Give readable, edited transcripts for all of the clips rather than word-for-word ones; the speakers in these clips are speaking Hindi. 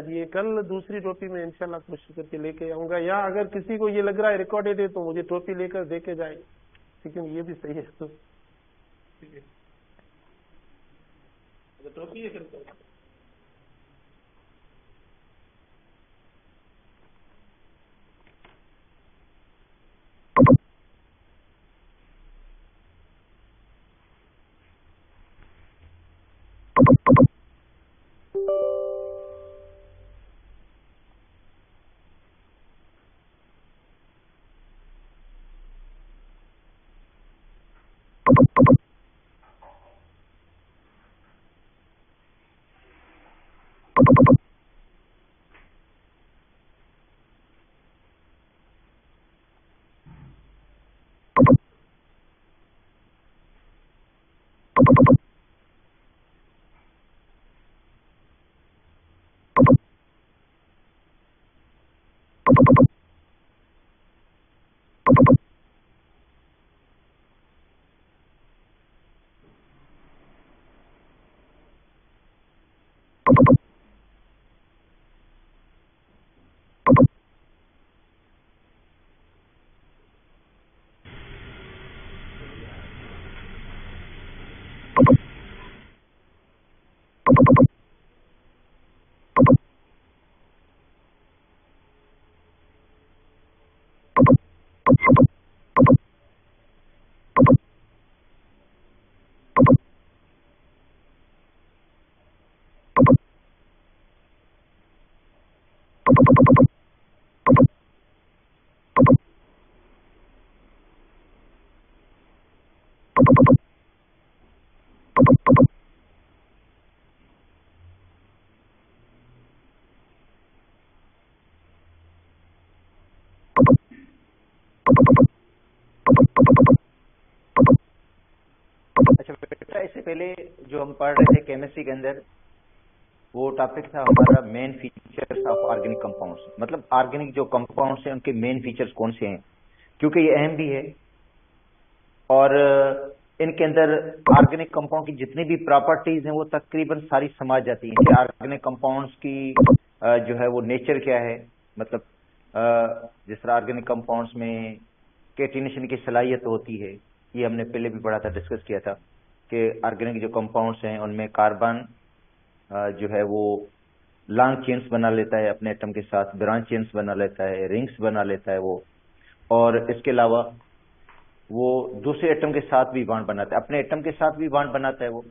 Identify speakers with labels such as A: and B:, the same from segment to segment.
A: आज ये कल दूसरी टोपी में इंशाल्लाह कोशिश करके लेके आऊंगा, या अगर किसी को ये लग रहा है रिकॉर्डेड है तो मुझे टोपी लेकर दे के जाए, लेकिन ये भी सही है तो ठीक है, टोपी है फिर
B: इससे पहले जो हम पढ़ रहे थे केमिस्ट्री के अंदर, वो टॉपिक था हमारा main features of organic compounds. मतलब ऑर्गेनिक जो कंपाउंड्स हैं उनके मेन फीचर्स कौन से हैं, क्योंकि ये अहम भी है और इनके अंदर ऑर्गेनिक कंपाउंड की जितनी भी प्रॉपर्टीज हैं वो तकरीबन सारी समा जाती हैं। ऑर्गेनिक कंपाउंड्स की जो है वो नेचर क्या है, मतलब जिस तरह ऑर्गेनिक कंपाउंड्स में कैटिनेशन की सलाहियत होती है, ये हमने पहले भी पढ़ा था, डिस्कस किया था कि ऑर्गेनिक जो कंपाउंड्स हैं उनमें कार्बन जो है वो लॉन्ग चेन्स बना लेता है अपने एटम के साथ, ब्रांच चेन्स बना लेता है, रिंग्स बना लेता है वो, और इसके अलावा वो दूसरे एटम के साथ भी बॉन्ड बनाता है, अपने एटम के साथ भी बॉन्ड बनाता है। वो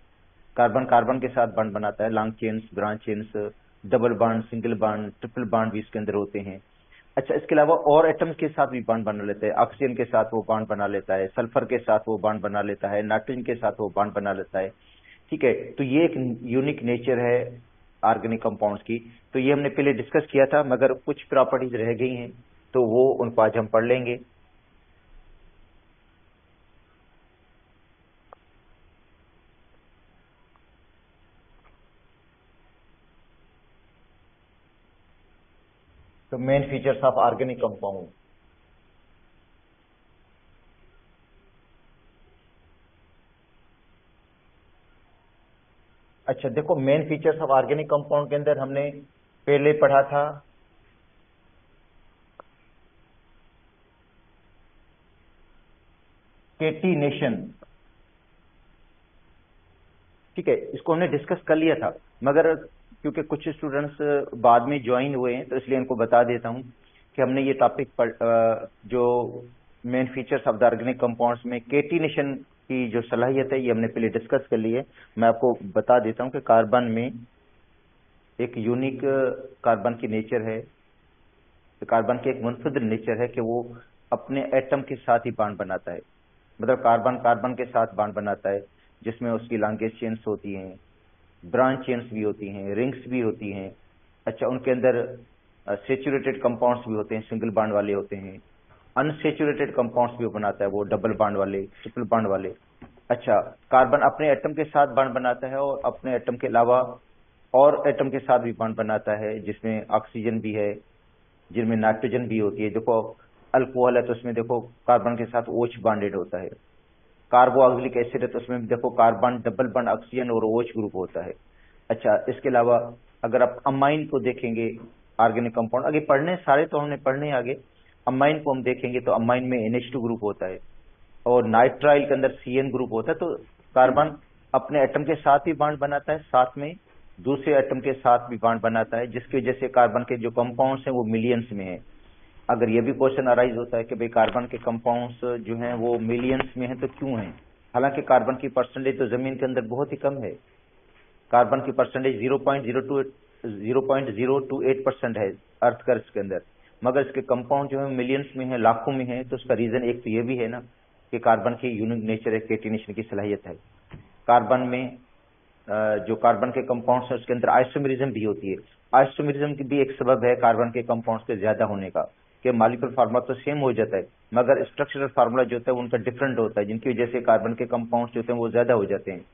B: कार्बन कार्बन के साथ बॉन्ड बनाता है, long chains, branch chains, double bond, single bond, triple bond भी इसके अंदर होते हैं। अच्छा, इसके अलावा और एटम्स के साथ भी बॉन्ड बना लेता है, ऑक्सीजन के साथ वो बॉन्ड बना लेता है, सल्फर के साथ वो बॉन्ड बना लेता है, नाइट्रोजन के साथ वो बॉन्ड बना लेता है। ठीक है, तो ये एक यूनिक नेचर है ऑर्गेनिक कंपाउंड्स की। तो ये हमने पहले डिस्कस किया था, मगर कुछ प्रॉपर्टीज रह गई हैं तो वो उनको आज हम पढ़ लेंगे। तो main features of organic compound. अच्छा देखो, main features of organic compound के अंदर हमने पहले पढ़ा था कैटिनेशन। ठीक है, इसको हमने डिस्कस कर लिया था, मगर क्योंकि कुछ स्टूडेंट्स बाद में ज्वाइन हुए हैं तो इसलिए इनको बता देता हूं कि हमने ये टॉपिक जो main features of the organic compounds में कैटिनेशन की जो सलाहियत है ये हमने पहले डिस्कस कर ली है। मैं आपको बता देता हूं कि कार्बन में एक यूनिक कार्बन की नेचर है, कार्बन की एक मुनफरद नेचर है कि वो अपने एटम के साथ ही बॉन्ड बनाता है। मतलब कार्बन कार्बन के साथ बॉन्ड बनाता है, जिसमें उसकी लॉन्गेस्ट चेन्स होती हैं, ब्रांच चेन्स भी होती हैं, रिंग्स भी होती हैं। अच्छा, उनके अंदर सेचुरेटेड कंपाउंड्स भी होते हैं, सिंगल बॉन्ड वाले होते हैं, अनसेचुरेटेड कंपाउंड्स भी बनाता है वो, डबल बॉन्ड वाले, ट्रिपल बॉन्ड वाले। अच्छा, कार्बन अपने एटम के साथ बॉन्ड बनाता है और अपने एटम के अलावा और एटम के साथ भी बॉन्ड बनाता है, जिसमें ऑक्सीजन भी है, जिनमें नाइट्रोजन भी होती है। देखो अल्कोहल है तो उसमें देखो कार्बन के साथ OH बॉन्डेड होता है, कार्बोक्सिलिक एसिड है तो उसमें देखो कार्बन डबल बॉन्ड ऑक्सीजन और OH ग्रुप होता है। अच्छा, इसके अलावा अगर आप अमाइन को देखेंगे ऑर्गेनिक कंपाउंड, आगे पढ़ने सारे तो हमने पढ़ने आगे, अमाइन को हम देखेंगे तो अमाइन में NH2 ग्रुप होता है और नाइट्राइल के अंदर CN ग्रुप होता है। तो कार्बन अपने एटम के साथ भी बॉन्ड बनाता है, साथ में दूसरे एटम के साथ भी बॉन्ड बनाता है, जिसकी वजह से कार्बन के जो कंपाउंड्स हैं वो मिलियंस में है। अगर ये भी क्वेश्चन अराइज होता है कि भाई कार्बन के कंपाउंड्स जो हैं वो मिलियंस में हैं तो क्यों हैं, हालांकि कार्बन की परसेंटेज तो जमीन के अंदर बहुत ही कम है। कार्बन की परसेंटेज 0.028% है अर्थ क्रस्ट के अंदर, मगर इसके कंपाउंड जो है मिलियंस में है, लाखों में है। तो उसका रीजन एक तो ये भी है ना कि कार्बन की यूनिक नेचर है, केटिनेशन की सलाहियत है। कार्बन में जो कार्बन के कंपाउंड्स है उसके अंदर आइसोमेरिज्म भी होती है। आइसोमेरिज्म की भी एक सबब है कार्बन के कंपाउंड्स के ज्यादा होने का, कि मॉलिक्यूलर फार्मूला तो सेम हो जाता है मगर स्ट्रक्चरल फार्मूला जो होता है उनका डिफरेंट होता है, जिनकी वजह से कार्बन के कंपाउंड्स जो होते हैं वो ज्यादा हो जाते हैं।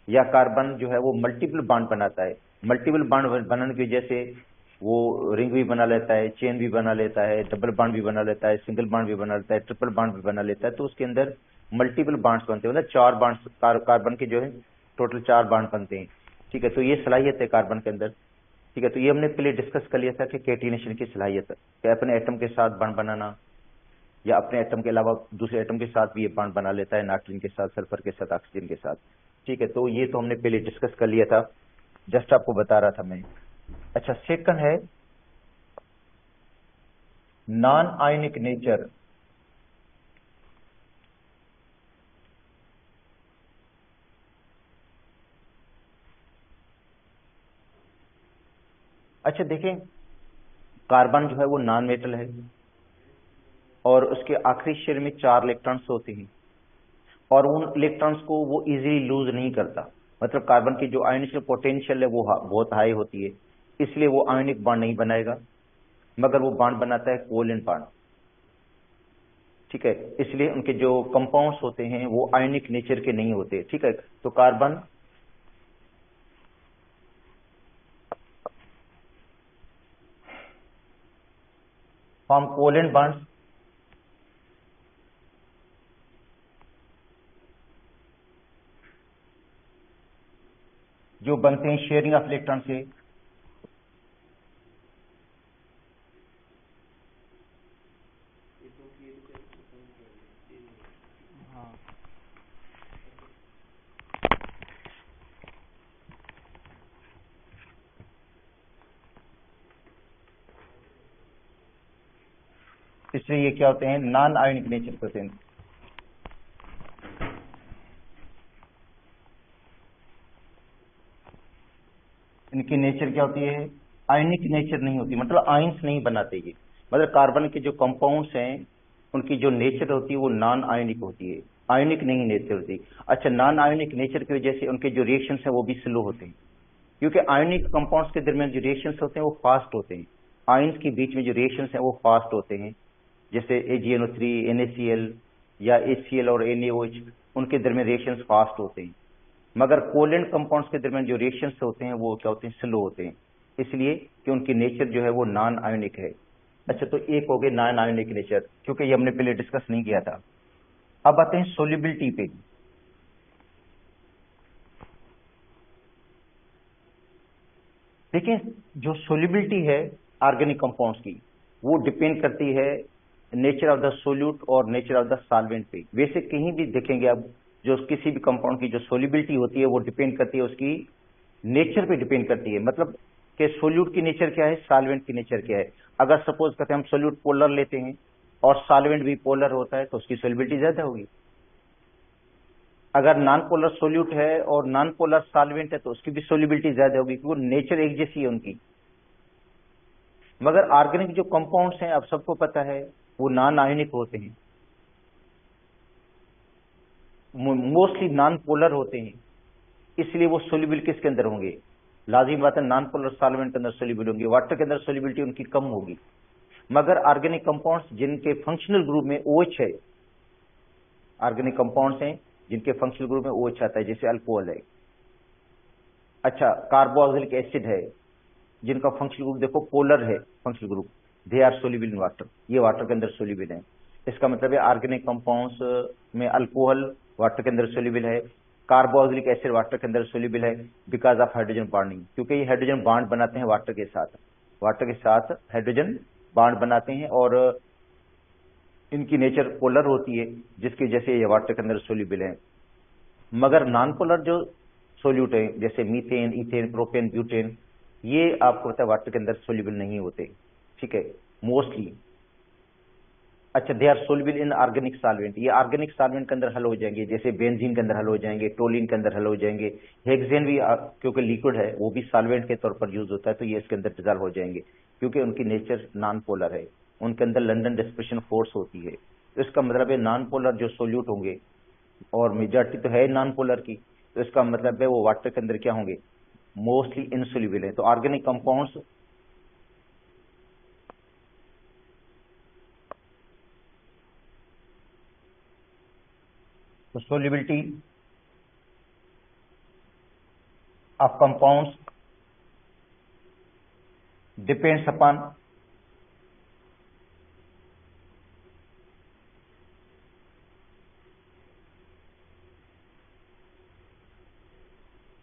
B: या कार्बन जो है वो मल्टीपल बॉन्ड बनाता है, मल्टीपल बॉन्ड बनाने की वजह से वो रिंग भी बना लेता है, चेन भी बना लेता है, डबल बॉन्ड भी बना लेता है, सिंगल बॉन्ड भी बना लेता है, ट्रिपल बॉन्ड भी बना लेता है। तो उसके अंदर मल्टीपल बॉन्ड्स बनते हैं, मतलब 4 बॉन्ड्स कार्बन के जो है टोटल 4 बॉन्ड बनते हैं। ठीक है, तो ये सलाहियत है कार्बन के अंदर। ठीक है, तो ये हमने पहले डिस्कस कर लिया था कि केटिनेशन की सलाहियत है कि अपने एटम के साथ बॉन्ड बनाना या अपने एटम के अलावा दूसरे एटम के साथ भी ये बॉन्ड बना लेता है, नाइट्रोजन के साथ, सल्फर के साथ, ऑक्सीजन के साथ। ठीक है, तो ये तो हमने पहले डिस्कस कर लिया था, जस्ट आपको बता रहा था मैं। अच्छा, सेकंड है नॉन आयनिक नेचर। अच्छा देखें, कार्बन जो है वो नॉन मेटल है और उसके आखिरी शेल में 4 इलेक्ट्रॉन्स होते हैं और उन इलेक्ट्रॉन्स को वो इजीली लूज नहीं करता। मतलब कार्बन की जो आयनिक पोटेंशियल है वो बहुत हाई होती है, इसलिए वो आयनिक बॉन्ड नहीं बनाएगा, मगर वो बॉन्ड बनाता है कोवेलेंट बॉन्ड। ठीक है, इसलिए उनके जो कंपाउंड्स होते हैं वो आयनिक नेचर के नहीं होते। ठीक है, तो कार्बन फॉर्म कोवेलेंट बॉन्ड्स जो बनते हैं शेयरिंग ऑफ इलेक्ट्रॉन से। इसलिए ये क्या होते हैं, नॉन आयनिक नेचर के होते हैं। इनकी नेचर क्या होती है, आयनिक नेचर नहीं होती, मतलब आयंस नहीं बनाते ये। मतलब कार्बन के जो कंपाउंड्स हैं उनकी जो नेचर होती है वो नॉन आयनिक होती है, आयनिक नहीं नेचर होती। अच्छा, नॉन आयनिक नेचर की वजह से उनके जो रिएक्शंस हैं वो भी स्लो होते हैं, क्योंकि आयनिक कंपाउंड्स के दरमियान जो रिएक्शंस होते हैं वो फास्ट होते हैं। आयंस के बीच में जो रिएक्शंस हैं वो फास्ट होते हैं, जैसे AgNO3, NaCl या HCl और NaOH, उनके दरमियान रिएक्शंस फास्ट होते हैं। मगर कोवेलेंट कंपाउंड्स के दरमियान जो रिएक्शंस होते हैं वो क्या होते हैं, स्लो होते हैं, इसलिए कि उनकी नेचर जो है वो नॉन आयनिक है। अच्छा, तो एक हो गए नॉन आयनिक नेचर, क्योंकि ये हमने पहले डिस्कस नहीं किया था। अब आते हैं सोल्युबिलिटी पे। देखिए, जो सोल्युबिलिटी है ऑर्गेनिक कंपाउंड्स की वो डिपेंड करती है नेचर ऑफ द सोल्यूट और नेचर ऑफ द सॉल्वेंट पे। वैसे कहीं भी देखेंगे अब जो किसी भी कंपाउंड की जो सोल्युबिलिटी होती है वो डिपेंड करती है उसकी नेचर पे डिपेंड करती है। मतलब कि सोल्यूट की नेचर क्या है, सॉल्वेंट की नेचर क्या है। अगर सपोज करते हैं हम सोल्यूट पोलर लेते हैं और सॉल्वेंट भी पोलर होता है तो उसकी सोल्युबिलिटी ज्यादा होगी। अगर नॉन पोलर सोल्यूट है और नॉन पोलर सॉल्वेंट है तो उसकी भी सोल्युबिलिटी ज्यादा होगी, क्योंकि नेचर एक जैसी है उनकी। मगर ऑर्गेनिक जो कंपाउंड्स हैं अब सबको पता है वो नॉन आयनिक होते हैं, मोस्टली नॉन पोलर होते हैं, इसलिए वो सोल्यूबल किसके अंदर होंगे, लाजिम बात है नॉन पोलर सॉल्वेंट के अंदर सोल्यूबल होंगे, वाटर के अंदर सोल्युबिलिटी उनकी कम होगी। मगर ऑर्गेनिक कंपाउंड्स जिनके फंक्शनल ग्रुप में OH है, ऑर्गेनिक कंपाउंड्स हैं जिनके फंक्शनल ग्रुप में OH आता है, जैसे अल्कोहल है। अच्छा, कार्बोक्सिलिक एसिड है जिनका फंक्शनल ग्रुप देखो पोलर है, functional group, they are soluble in water, ये वाटर के अंदर सोल्युबल है। इसका मतलब है ऑर्गेनिक कंपाउंड्स में अल्कोहल वाटर के अंदर सोल्युबल है, कार्बोक्सिलिक एसिड वाटर के अंदर सोल्यूबल है बिकॉज ऑफ हाइड्रोजन बॉन्डिंग, क्योंकि ये हाइड्रोजन बॉन्ड बनाते हैं वाटर के साथ हाइड्रोजन बॉन्ड बनाते हैं और इनकी नेचर पोलर होती है, जिसकी वजह से ये वाटर के अंदर सोल्यूबल है। मगर नॉन पोलर जो सोल्यूट है जैसे मीथेन, इथेन, प्रोपेन, ब्यूटेन, ये आपको पता है वाटर के अंदर सोल्यूबल नहीं होते, ठीक है, मोस्टली। अच्छा, they are soluble in organic solvent, ये ऑर्गेनिक सॉल्वेंट के अंदर हल हो जाएंगे, जैसे बेंजीन के अंदर हल हो जाएंगे, टोलिन के अंदर हल हो जाएंगे, हेक्सेन भी क्योंकि लिक्विड है वो भी सॉल्वेंट के तौर पर यूज होता है, तो ये इसके अंदर डिजॉल्व हो जाएंगे क्योंकि उनकी नेचर नॉन पोलर है, उनके अंदर लंडन डिस्पर्शन फोर्स होती है। तो इसका मतलब है नॉन पोलर जो सोल्यूट होंगे, और मेजॉरिटी तो है नॉन पोलर की, तो इसका मतलब है वो वाटर के अंदर क्या होंगे, मोस्टली इनसोल्यूबल है। तो ऑर्गेनिक कंपाउंड्स तो solubility of compounds depends upon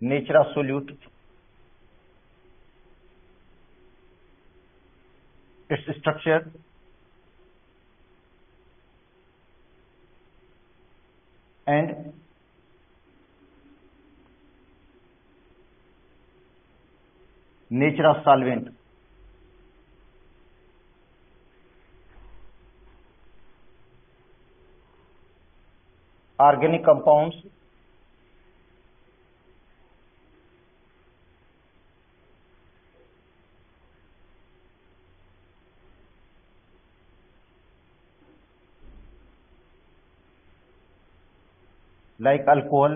B: nature of solute, its structure, and nature of solvent. Organic compounds like alcohol,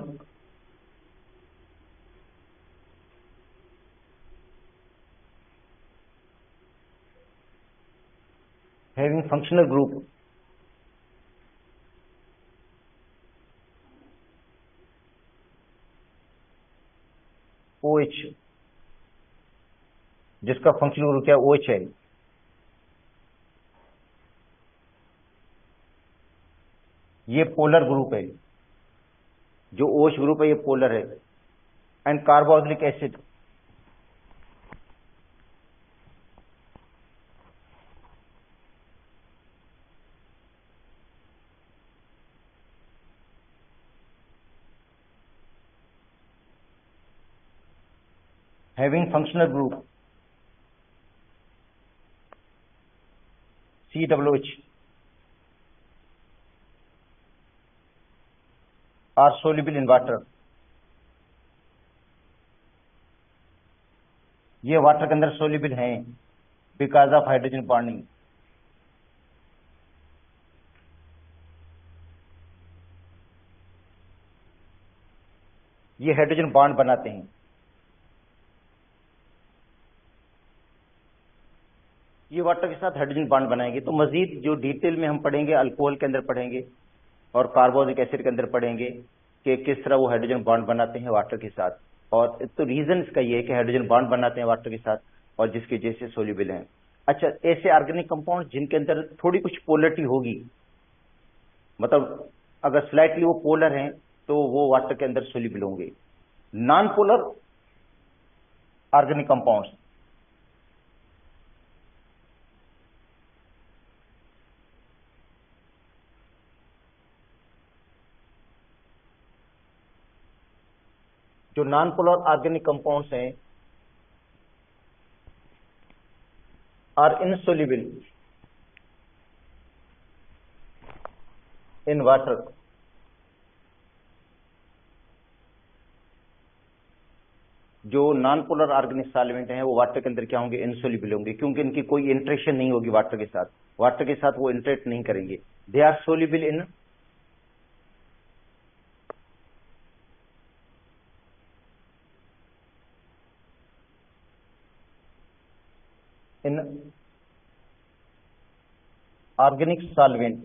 B: having functional group OH, जिसका फंक्शनल ग्रुप क्या OH है, ये पोलर ग्रुप है, जो OH ग्रुप है ये पोलर है। And carboxylic acid having functional group COOH are soluble in water, ये वाटर के अंदर सोल्यूबल हैं बिकॉज ऑफ हाइड्रोजन बॉन्डिंग। ये हाइड्रोजन बॉन्ड बनाते हैं, ये वाटर के साथ हाइड्रोजन बॉन्ड बनाएंगे। तो मजीद जो डिटेल में हम पढ़ेंगे अल्कोहल के अंदर पढ़ेंगे और कार्बोक्सिलिक एसिड के अंदर पढ़ेंगे कि किस तरह वो हाइड्रोजन बॉन्ड बनाते हैं वाटर के साथ। और तो रीजन इसका ये है कि हाइड्रोजन बॉन्ड बनाते हैं वाटर के साथ और जिसकी वजह से सोल्यूबल हैं। अच्छा, ऐसे ऑर्गेनिक कंपाउंड जिनके अंदर थोड़ी कुछ पोलरिटी होगी, मतलब अगर स्लाइटली वो पोलर हैं तो वो वाटर के अंदर सोल्यूबल होंगे। नॉन पोलर ऑर्गेनिक कंपाउंड्स जो नॉन पोलर ऑर्गेनिक कंपाउंड्स हैं आर इनसोल्यूबल इन वाटर, जो नॉन पोलर ऑर्गेनिक सॉल्वेंट हैं वो वाटर के अंदर क्या होंगे, इनसोल्यूबल होंगे, क्योंकि इनकी कोई इंटरेक्शन नहीं होगी वाटर के साथ वो इंटरेक्ट नहीं करेंगे। They are soluble in organic solvent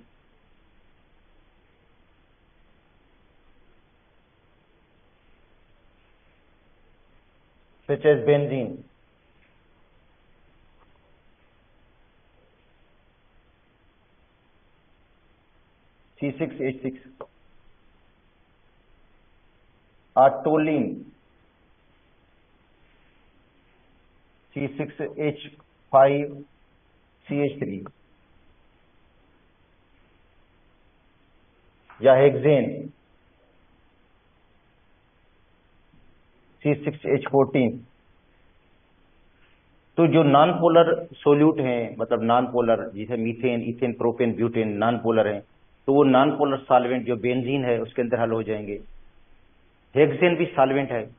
B: such as benzene, C6H6, toluene C6H5CH3 या हेक्सेन C6H14। तो जो नॉन पोलर सोल्यूट हैं, मतलब नॉन पोलर, जैसे methane, ethane, propane, butane non polar हैं, तो वो नॉन पोलर सॉल्वेंट जो बेंजीन है उसके अंदर हल हो जाएंगे। हेक्सेन भी सॉल्वेंट है,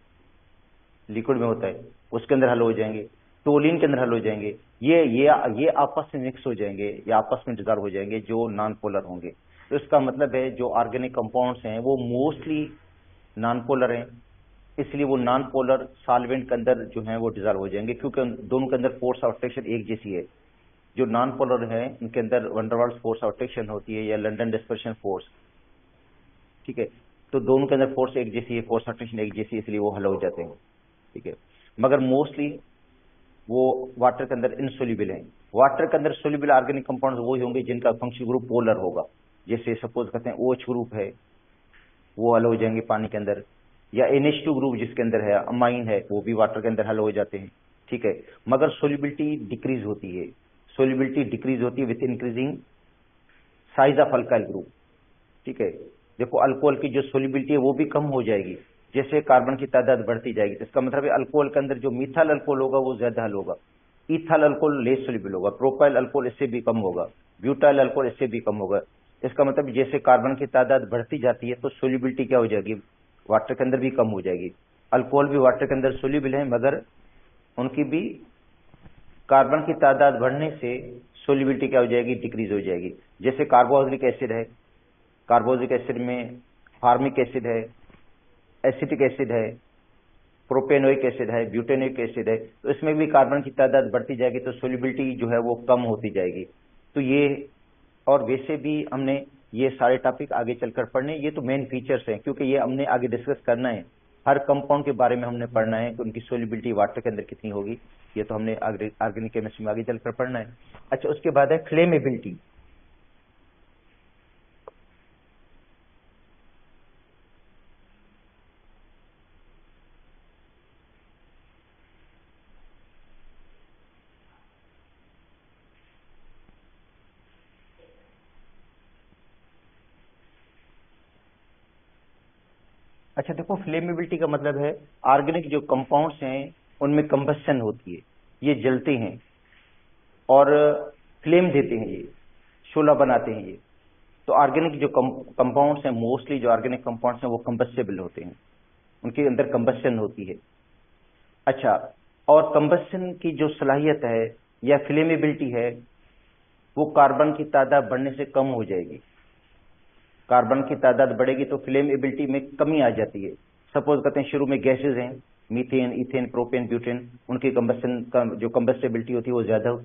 B: लिक्विड में होता है, उसके अंदर हल हो जाएंगे। टोलिन के अंदर हल हो जाएंगे। ये आपस में मिक्स हो जाएंगे या आपस में डिजॉल्व हो जाएंगे जो नॉन पोलर होंगे। तो इसका मतलब है जो ऑर्गेनिक कंपाउंड्स हैं वो मोस्टली नॉन पोलर हैं, इसलिए वो नॉन पोलर सॉल्वेंट के अंदर जो है वो डिजॉल्व हो जाएंगे, क्योंकि दोनों के अंदर फोर्स ऑफ अट्रैक्शन एक जैसी है। जो नॉन पोलर है उनके अंदर van der Waals force of attraction होती है या लंडन डिस्पर्शन फोर्स, ठीक है। तो दोनों के अंदर फोर्स एक जैसी है, फोर्स ऑफ अट्रैक्शन एक जैसी है, इसलिए वो हल हो जाते हैं, ठीक है। मगर मोस्टली वो वाटर के अंदर इनसोल्यूबल हैं। वाटर के अंदर सोल्यूबल ऑर्गेनिक कंपाउंड्स वो होंगे जिनका फंक्शनल ग्रुप पोलर होगा। जैसे सपोज करते हैं OH ग्रुप है, वो हल हो जाएंगे पानी के अंदर, या NH2 ग्रुप जिसके अंदर है अमाइन है, वो भी वाटर के अंदर हल हो जाते हैं, ठीक है। मगर सोल्यूबिलिटी डिक्रीज होती है, सोल्यूबिलिटी डिक्रीज होती है with increasing size of alkyl group, ठीक है। देखो अल्कोहल की जो सोल्यूबिलिटी है वो भी कम हो जाएगी जैसे कार्बन की तादाद बढ़ती जाएगी। इसका मतलब है अल्कोहल के अंदर जो मिथाइल अल्कोहल होगा वो ज्यादा हल होगा, इथाइल अल्कोहल लेस सोल्यूबल होगा, प्रोपाइल अल्कोहल इससे भी कम होगा, ब्यूटाइल अल्कोहल इससे भी कम होगा। इसका मतलब जैसे कार्बन की तादाद बढ़ती जाती है तो सोल्यूबिलिटी क्या हो जाएगी, वाटर के अंदर भी कम हो जाएगी। अल्कोहल भी वाटर के अंदर सोल्यूबल है, मगर उनकी भी कार्बन की तादाद बढ़ने से सोल्यूबिलिटी क्या हो जाएगी, डिक्रीज हो जाएगी। जैसे कार्बोक्सिलिक एसिड है, कार्बोक्सिलिक एसिड में फार्मिक एसिड है, एसिटिक एसिड है, प्रोपेनोइक एसिड है, ब्यूटेनोइक एसिड है, तो इसमें भी कार्बन की तादाद बढ़ती जाएगी तो सोल्यूबिलिटी जो है वो कम होती जाएगी। तो ये, और वैसे भी हमने ये सारे टॉपिक आगे चलकर पढ़ने, ये तो मेन फीचर्स हैं, क्योंकि ये हमने आगे डिस्कस करना है। हर कंपाउंड के बारे में हमने पढ़ना है कि उनकी सोल्यूबिलिटी वाटर के अंदर कितनी होगी, ये तो हमने ऑर्गेनिक केमिस्ट्री में आगे चलकर पढ़ना है। अच्छा, उसके बाद है फ्लेमेबिलिटी। अच्छा देखो, फ्लेमेबिलिटी का मतलब है ऑर्गेनिक जो कंपाउंड्स हैं उनमें कंबस्शन होती है, ये जलते हैं और फ्लेम देते हैं, ये शोला बनाते हैं ये। तो ऑर्गेनिक जो कंपाउंड्स हैं, मोस्टली जो ऑर्गेनिक कंपाउंड्स हैं वो कंबस्टेबल होते हैं, उनके अंदर कंबस्शन होती है। अच्छा, और कंबस्शन की जो सलाहियत है या फ्लेमेबिलिटी है वो कार्बन की तादाद बढ़ने से कम हो जाएगी। कार्बन की तादाद बढ़ेगी तो फ्लेमेबिलिटी में कमी आ जाती है। सपोज करते हैं शुरू में गैसेज हैं, मीथेन, इथेन, प्रोपेन, ब्यूटेन, उनकी कंबस्शन का जो कंबस्टेबिलिटी होती है वो ज्यादा हो।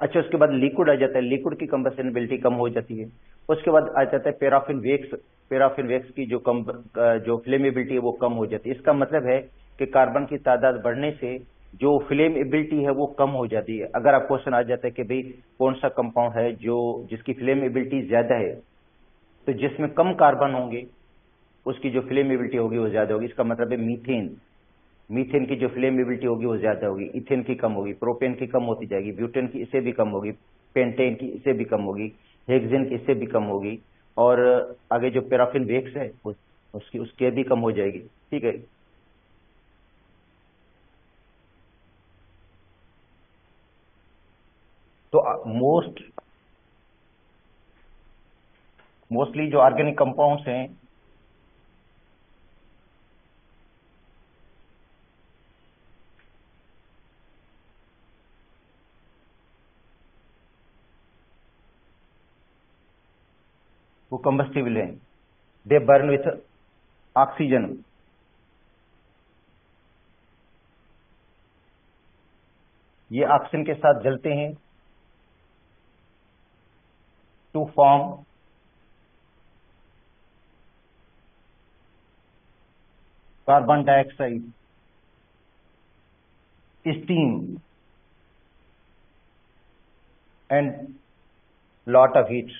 B: अच्छा, उसके बाद लिक्विड आ जाता है, लिक्विड की कंबस्टेबिलिटी कम हो जाती है। उसके बाद आ जाता है पैराफिन वैक्स, पैराफिन वैक्स की जो फ्लेमेबिलिटी है वो कम हो जाती है। इसका मतलब है कि कार्बन की तादाद बढ़ने से जो फ्लेमेबिलिटी है वो कम हो जाती है। अगर आप क्वेश्चन आ जाता है कि भाई कौन सा कंपाउंड है जो जिसकी फ्लेमेबिलिटी ज्यादा है, तो जिसमें कम कार्बन होंगे उसकी जो फ्लेमेबिलिटी होगी वो ज्यादा होगी। इसका मतलब है मीथेन, मीथेन की जो फ्लेमेबिलिटी होगी वो ज्यादा होगी, इथेन की कम होगी, प्रोपेन की कम होती जाएगी, ब्यूटेन की इससे भी कम होगी, पेंटेन की इससे भी कम होगी, हेक्सेन की इससे भी कम होगी, और आगे जो पैराफिन वैक्स है उसके भी कम हो जाएगी, ठीक है। तो मोस्टली जो ऑर्गेनिक कंपाउंड्स हैं वो कंबस्टिबल हैं, दे बर्न विथ ऑक्सीजन। ये ऑक्सीजन के साथ जलते हैं to form carbon dioxide, steam and lot of heat.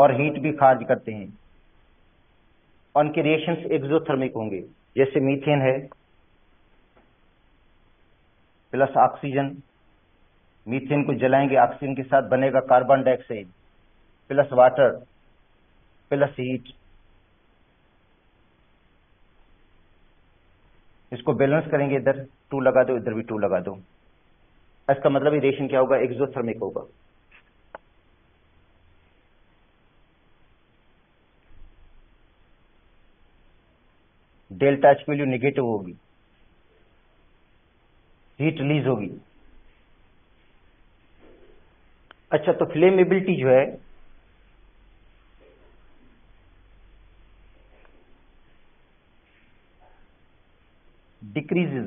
B: और हीट भी खारिज करते हैं। उनके रिएक्शंस एक्सोथर्मिक होंगे, जैसे मीथेन है प्लस ऑक्सीजन, मीथेन को जलाएंगे, ऑक्सीजन के साथ बनेगा carbon dioxide plus water plus heat. इसको बैलेंस करेंगे, इधर 2 लगा दो, इधर भी 2 लगा दो। इसका मतलब रिएक्शन क्या होगा, एक्सोथर्मिक होगा। डेल्टा एच वैल्यू नेगेटिव होगी, हीट रिलीज होगी। अच्छा, तो फ्लेमेबिलिटी जो है decreases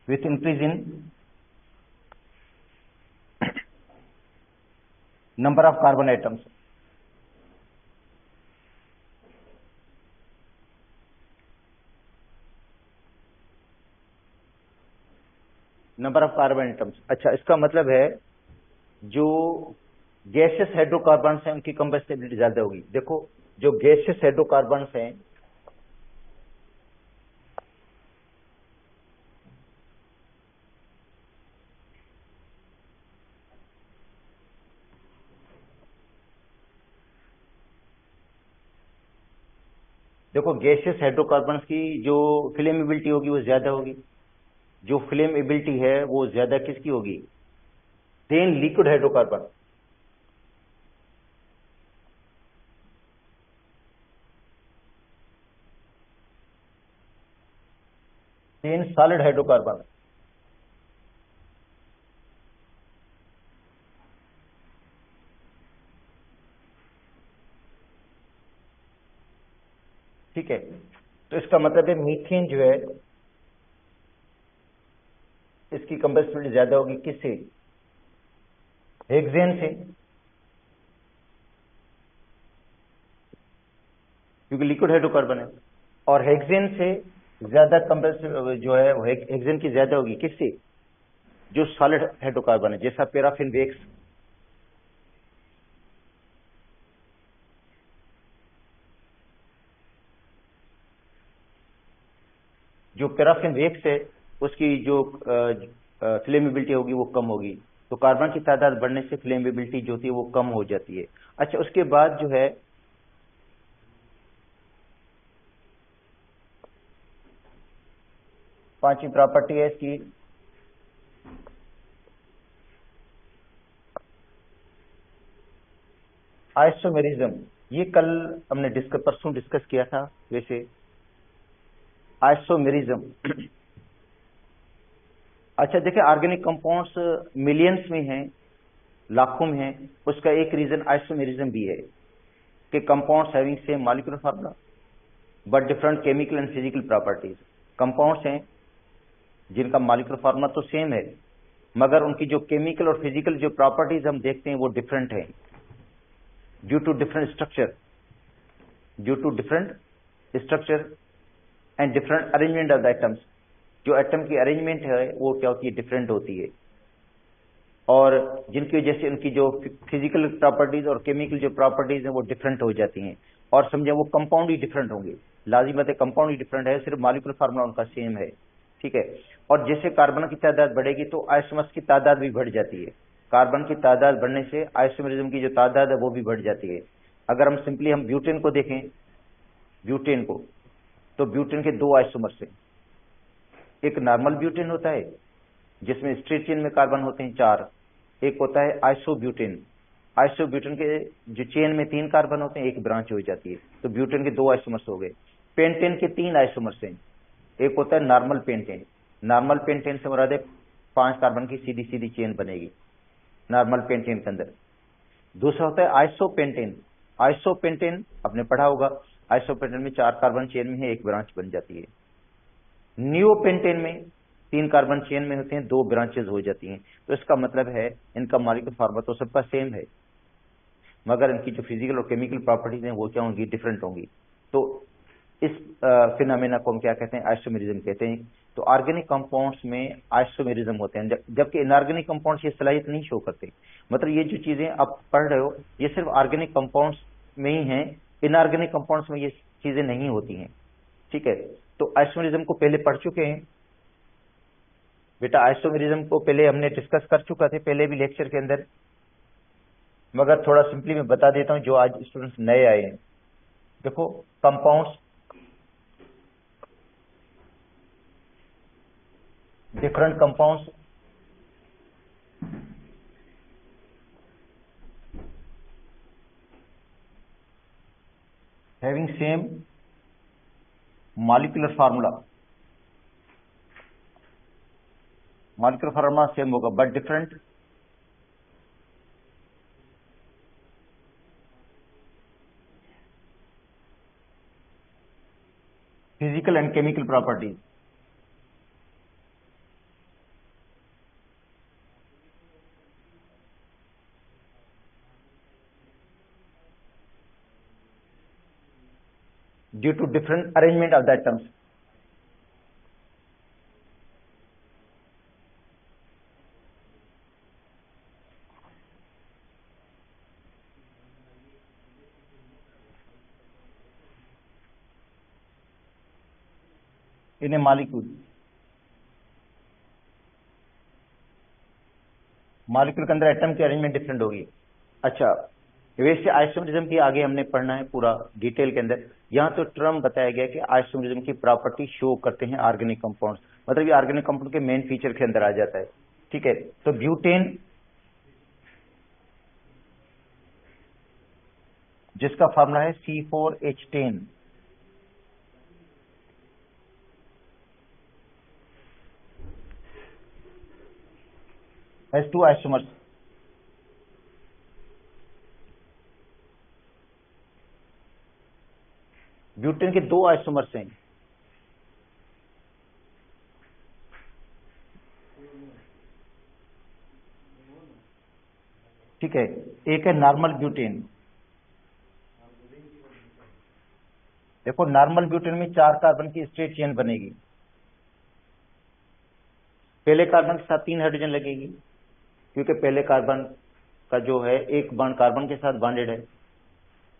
B: with increase in number of carbon atoms. Number of carbon atoms. अच्छा, इसका मतलब है जो गैसियस हाइड्रोकार्बन्स हैं उनकी कंबस्टिबिलिटी ज्यादा होगी। देखो, जो गैसियस हाइड्रोकार्बन्स हैं देखो, गैसियस हाइड्रोकार्बन्स की जो फ्लेमेबिलिटी होगी वो ज्यादा होगी। जो फ्लेमेबिलिटी है वो ज्यादा किसकी होगी, then liquid hydrocarbon. Then solid hydrocarbon. ठीक है, तो इसका मतलब है मीथेन जो है इसकी कंबस्टिबिलिटी ज्यादा होगी किससे, हेक्सेन से, क्योंकि लिक्विड हाइड्रोकार्बन है। और हेक्सेन से ज्यादा कंबस्टिबिलिटी जो है वो हेक्सेन की ज्यादा होगी किससे, जो सॉलिड हाइड्रोकार्बन है, जैसा पैराफिन वैक्स। जो पैराफिन वैक्स है उसकी जो फ्लेमेबिलिटी होगी वो कम होगी, तो कार्बन की तादाद बढ़ने से फ्लेमेबिलिटी जो होती है वो कम हो जाती है। अच्छा, उसके बाद जो है पांचवी प्रॉपर्टी है इसकी आइसोमेरिज्म। ये कल हमने परसों डिस्कस किया था। वैसे आइसोमेरिज्म, अच्छा देखिए, ऑर्गेनिक कंपाउंड्स मिलियंस में हैं, लाखों में हैं। उसका एक रीजन आइसोमेरिज्म भी है कि compounds having same molecular formula but different chemical and physical properties. Compounds हैं जिनका मॉलिक्यूलर फार्मूला तो सेम है, मगर उनकी जो केमिकल और फिजिकल जो प्रॉपर्टीज हम देखते हैं वो डिफरेंट है, due to different structure and different arrangement of the atoms. जो एटम की अरेंजमेंट है वो क्या होती है, डिफरेंट होती है, और जिनकी वजह से उनकी जो फिजिकल प्रॉपर्टीज और केमिकल जो प्रॉपर्टीज हैं वो डिफरेंट हो जाती हैं। और समझे वो कंपाउंड ही डिफरेंट होंगे, लाजिमत है कंपाउंड ही डिफरेंट है, सिर्फ मॉलिक्यूलर फार्मूला उनका सेम है। ठीक है, और जैसे कार्बन की तादाद बढ़ेगी तो आइसोमर्स की तादाद भी बढ़ जाती है। कार्बन की तादाद बढ़ने से आइसोमेरिज्म की जो तादाद है वो भी बढ़ जाती है। अगर हम सिंपली हम ब्यूटेन को देखें, ब्यूटेन को, तो ब्यूटेन के 2 आइसोमर्स हैं। एक नॉर्मल ब्यूटेन होता है जिसमें स्ट्रेट चेन में कार्बन होते हैं 4, एक होता है आइसोब्यूटेन। आइसोब्यूटेन के जो चेन में 3 कार्बन होते हैं, एक ब्रांच हो जाती है, तो ब्यूटेन के 2 आइसोमर्स हो गए। पेंटेन के 3 आइसोमर्स हैं, एक होता है नॉर्मल पेंटेन। नॉर्मल पेंटेन से मुराद है 5 कार्बन की सीधी सीधी चेन बनेगी नॉर्मल पेंटेन के अंदर। दूसरा होता है आइसोपेंटेन। आइसोपेंटेन आपने पढ़ा होगा, आइसोपेंटेन में 4 कार्बन चेन में है, एक ब्रांच बन जाती है। नियोपेंटेन में 3 कार्बन चेन में होते हैं, 2 ब्रांचेस हो जाती हैं। तो इसका मतलब है इनका मॉलिक्यूलर फार्मूला तो सबका सेम है, मगर इनकी जो फिजिकल और केमिकल प्रॉपर्टीज हैं वो क्या होंगी, डिफरेंट होंगी। तो इस फिनोमेना को हम क्या कहते हैं, आइसोमेरिज्म कहते हैं। तो ऑर्गेनिक कंपाउंड्स में आइसोमेरिज्म होते हैं, जबकि इनऑर्गेनिक कंपाउंड्स ये सलाहियत नहीं शो करते। मतलब ये जो चीजें आप पढ़ रहे हो ये सिर्फ ऑर्गेनिक कंपाउंड्स में ही हैं, इनऑर्गेनिक कंपाउंड्स में ये चीजें नहीं होती हैं। ठीक है, तो आइसोमेरिज्म को पहले पढ़ चुके हैं बेटा, आइसोमेरिज्म को पहले हमने डिस्कस कर चुका थे पहले भी लेक्चर के अंदर, मगर थोड़ा सिंपली मैं बता देता हूं जो आज स्टूडेंट्स नए आए हैं। देखो, compounds, different compounds having same molecular formula same होगा but different physical and chemical properties. due to different arrangement of the atoms। in a molecule के अंदर एटम की अरेंजमेंट डिफरेंट होगी। अच्छा, वैसे आइसोमेरिज्म की आगे हमने पढ़ना है पूरा डिटेल के अंदर। यहाँ तो टर्म बताया गया कि आइसोमेरिज्म की प्रॉपर्टी शो करते हैं ऑर्गेनिक कंपाउंड्स, मतलब ये ऑर्गेनिक कंपाउंड के मेन फीचर के अंदर आ जाता है। ठीक है, तो ब्यूटेन जिसका फार्मूला है C4H10, has 2 isomers। ब्यूटेन के 2 आइसोमर्स हैं। ठीक है, एक है नॉर्मल ब्यूटेन। देखो, नॉर्मल ब्यूटेन में 4 कार्बन की स्ट्रेट चेन बनेगी। पहले कार्बन के साथ 3 हाइड्रोजन लगेगी, क्योंकि पहले कार्बन का जो है एक बॉन्ड कार्बन के साथ बॉन्डेड है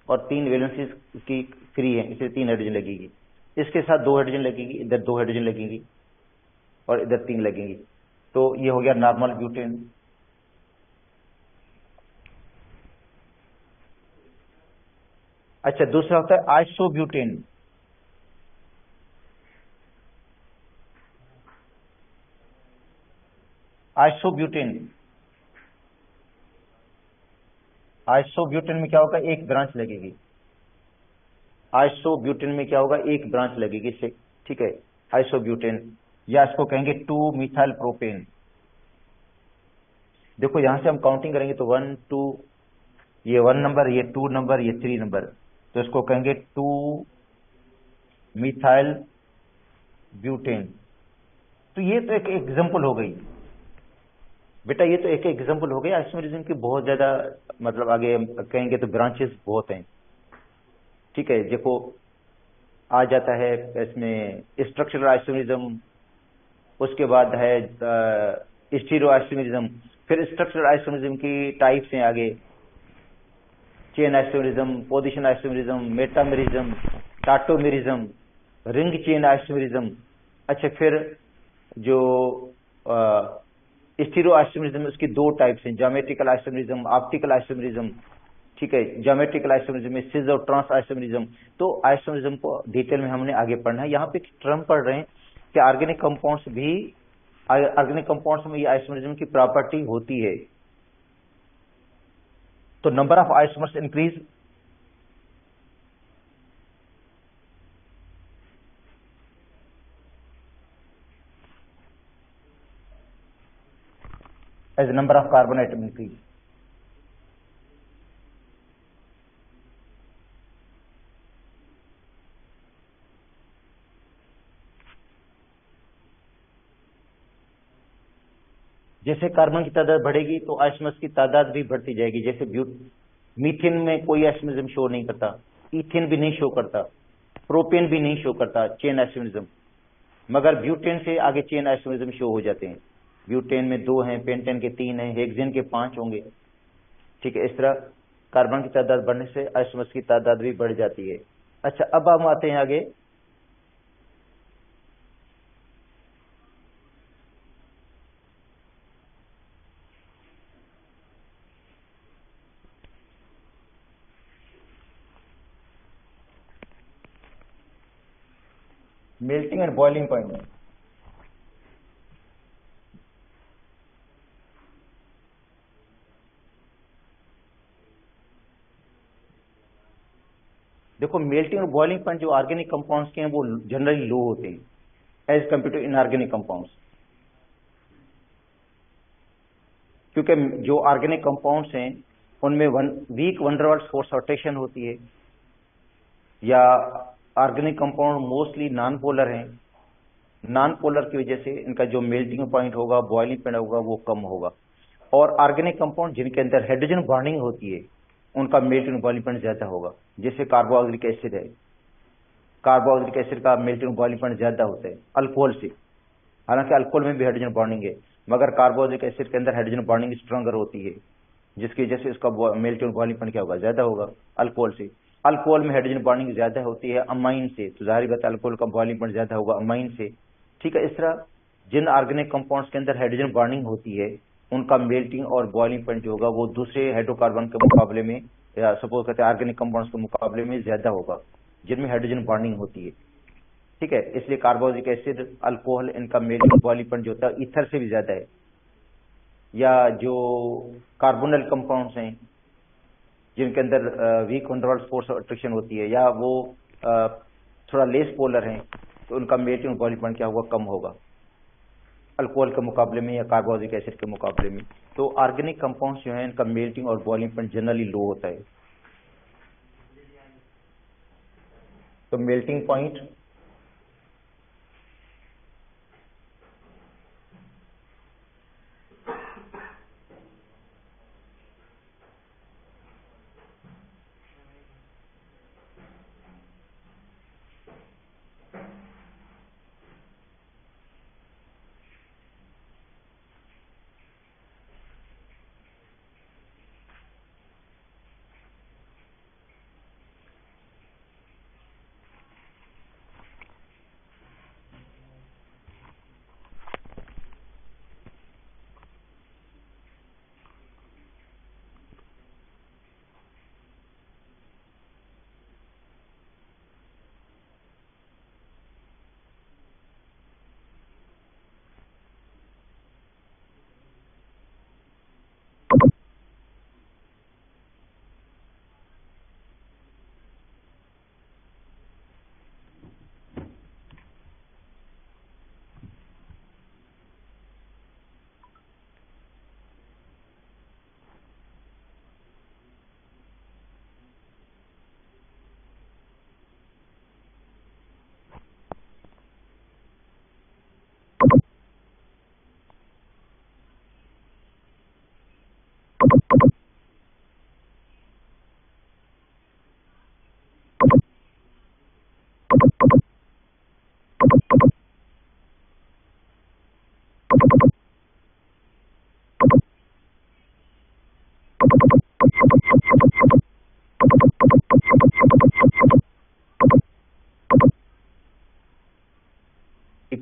B: और 3 वैलेंसीज की फ्री है, इसलिए 3 हाइड्रोजन लगेगी। इसके साथ 2 हाइड्रोजन लगेगी, इधर 2 हाइड्रोजन लगेगी और इधर 3 लगेंगी। तो ये हो गया नॉर्मल ब्यूटेन। अच्छा, दूसरा होता है आइसोब्यूटेन। आइसोब्यूटेन में क्या होगा, एक ब्रांच लगेगी। आइसोब्यूटेन में क्या होगा, एक ब्रांच लगेगी इससे। ठीक है, आइसोब्यूटेन, या इसको कहेंगे 2 मिथाइल प्रोपेन। देखो, यहां से हम काउंटिंग करेंगे तो 1 2, ये 1 नंबर, ये 2 नंबर, ये 3 नंबर, तो इसको कहेंगे 2 मिथाइल ब्यूटेन। तो ये तो एक एग्जांपल हो गई बेटा, ये तो एक एग्जांपल हो गई। आइसोमेरिज्म की बहुत ज्यादा, मतलब आगे कहेंगे तो ब्रांचेस बहुत हैं। ठीक है, देखो आ जाता है इसमें स्ट्रक्चरल आइसोमेरिज्म, उसके बाद है स्टीरियो आइसोमेरिज्म, फिर स्ट्रक्चरल आइसोमेरिज्म की टाइप्स हैं आगे, chain isomerism, position isomerism, metamerism, tautomerism, ring chain isomerism. अच्छा, फिर जो स्टीरियो आइसोमेरिज्म, उसकी 2 टाइप्स हैं, ज्योमेट्रिकल आइसोमेरिज्म, ऑप्टिकल आइसोमेरिज्म। ठीक है, ज्योमेट्रिकल आइसोमेरिज्म में सिस और ट्रांस आइसोमेरिज्म। तो आइसोमेरिज्म को डिटेल में हमने आगे पढ़ना है। यहाँ पे एक टर्म पढ़ रहे हैं कि ऑर्गेनिक कंपाउंड्स में ये आइसोमेरिज्म की प्रॉपर्टी होती है। तो number of isomers increase, as the number of carbon atom increase। जैसे कार्बन की तादाद बढ़ेगी तो आइसोमर्स की तादाद भी बढ़ती जाएगी। जैसे मीथेन में कोई आइसोमेरिज्म शो नहीं करता, ईथेन भी नहीं शो करता, प्रोपेन भी नहीं शो करता चेन आइसोमरिज्म, मगर ब्यूटेन से आगे चेन आइसोमरिज्म शो हो जाते हैं। ब्यूटेन में 2 हैं, पेंटेन के 3 हैं, हेक्सेन के 5 होंगे। ठीक है, इस तरह कार्बन की तादाद बढ़ने से आइसोमर्स की तादाद भी बढ़ जाती है। अच्छा, अब हम आते हैं आगे। Melting and boiling point. देखो, मेल्टिंग और बॉइलिंग पॉइंट जो ऑर्गेनिक कंपाउंड्स के हैं वो जनरली लो होते हैं as compare to inorganic compounds, क्योंकि जो ऑर्गेनिक कंपाउंड्स हैं उनमें वीक वंडरवाल्स फोर्स रोटेशन होती है, या organic compound mostly non polar हैं। नॉन पोलर की वजह से इनका जो मेल्टिंग पॉइंट होगा, बॉइलिंग पॉइंट होगा, वो कम होगा। और ऑर्गेनिक कंपाउंड जिनके अंदर हाइड्रोजन बॉन्डिंग होती है उनका मेल्टिंग बॉइलिंग पॉइंट ज्यादा होगा। जैसे कार्बोक्सिलिक एसिड है, कार्बोक्सिलिक एसिड का मेल्टिंग बॉइलिंग पॉइंट ज्यादा होता है अल्कोहल से। हालांकि अल्कोहल में भी हाइड्रोजन बॉन्डिंग है, मगर कार्बोक्सिलिक एसिड के अंदर हाइड्रोजन बॉन्डिंग स्ट्रॉन्गर होती है, जिसकी वजह से उसका मेल्टिंग बॉइलिंग पॉइंट क्या होगा, ज्यादा होगा अल्कोहल से। अल्कोहल में हाइड्रोजन बॉन्डिंग ज्यादा होती है अमाइन से, तो जाहिर बात है अल्कोहल का बॉइलिंग पॉइंट ज्यादा होगा अमाइन से। ठीक है, इस तरह जिन ऑर्गेनिक कंपाउंड्स के अंदर हाइड्रोजन बॉन्डिंग होती है उनका मेल्टिंग और बॉइलिंग पॉइंट जो होगा वो दूसरे हाइड्रोकार्बन के मुकाबले में, या सपोज करते हैं ऑर्गेनिक कंपाउंड्स के मुकाबले में ज्यादा होगा जिनमें हाइड्रोजन बॉन्डिंग होती है। ठीक है, इसलिए कार्बोक्सिलिक एसिड, अल्कोहल, इनका मेल्टिंग बॉइलिंग पॉइंट जो होता है ईथर से भी ज्यादा है। या जो कार्बोनल कंपाउंड्स हैं जिनके अंदर वीक वंडरवाल्स फोर्स अट्रैक्शन होती है, या वो थोड़ा लेस पोलर हैं, तो उनका मेल्टिंग बॉइलिंग पॉइंट क्या होगा, कम होगा अल्कोहल के मुकाबले में या कार्बोक्सिलिक एसिड के मुकाबले में। तो ऑर्गेनिक कंपाउंड्स जो हैं इनका मेल्टिंग और बॉइलिंग पॉइंट जनरली लो होता है। तो मेल्टिंग पॉइंट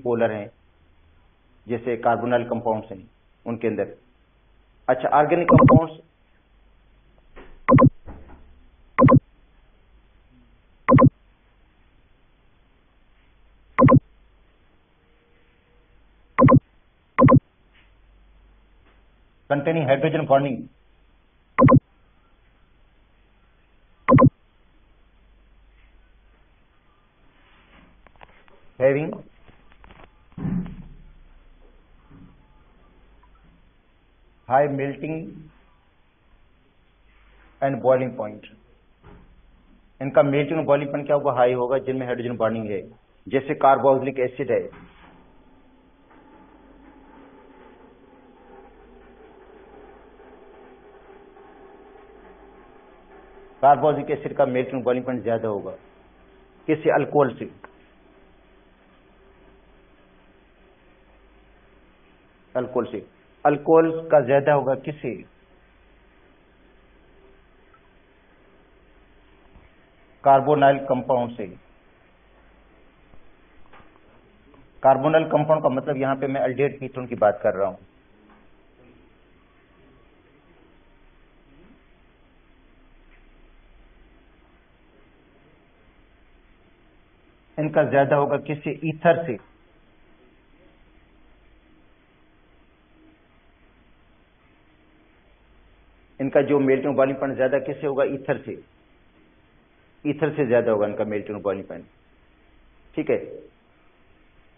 B: पोलर हैं, जैसे कार्बोनल कंपाउंड्स हैं उनके अंदर। अच्छा, organic compounds containing hydrogen bonding, having high melting and boiling point। इनका मेल्टिंग और बॉइलिंग पॉइंट क्या होगा, हाई होगा जिनमें हाइड्रोजन बॉन्डिंग है, जैसे कार्बोक्सिलिक एसिड है। कार्बोक्सिलिक एसिड का मेल्टिंग बॉइलिंग पॉइंट ज्यादा होगा, किससे? अल्कोहल से। अल्कोहल से। अल्कोहल का ज्यादा होगा किससे? कार्बोनाइल कंपाउंड से। कार्बोनाइल कंपाउंड का मतलब यहां पे मैं एल्डिहाइड कीटोन की बात कर रहा हूं। इनका ज्यादा होगा किससे? ईथर से। इनका जो मेल्टिंग बॉइलिंग पॉइंट ज्यादा किससे होगा? ईथर से। ईथर से ज्यादा होगा इनका मेल्टिंग बॉइलिंग पॉइंट। ठीक है,